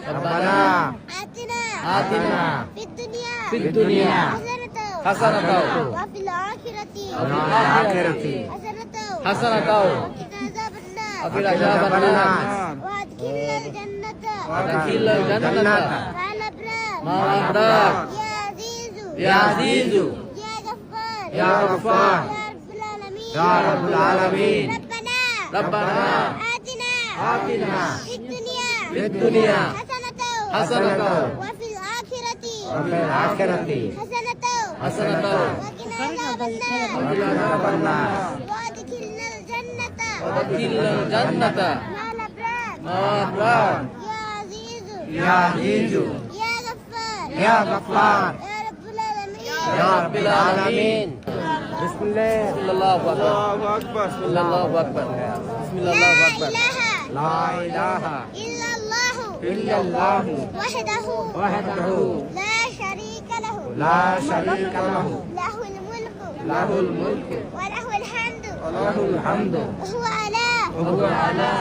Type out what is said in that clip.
ربنا آتنا في الدنيا حسنة وفي الآخرة حسنة وقنا عذاب النار وأدخلنا الجنة مع الأبرار يا عزيز يا غفار يا رب العالمين ربنا آتنا في الدنيا حسنة وفي الآخرة حسنة وقنا عذاب النار وأدخلنا الجنة مع الأبرار يا عزيز يا غفار يا رب العالمين بسم الله أكبر بسم الله أكبر بسم الله أكبر لا إله إلا الله وحده لا شريك له له الملك وله الحمد وهو على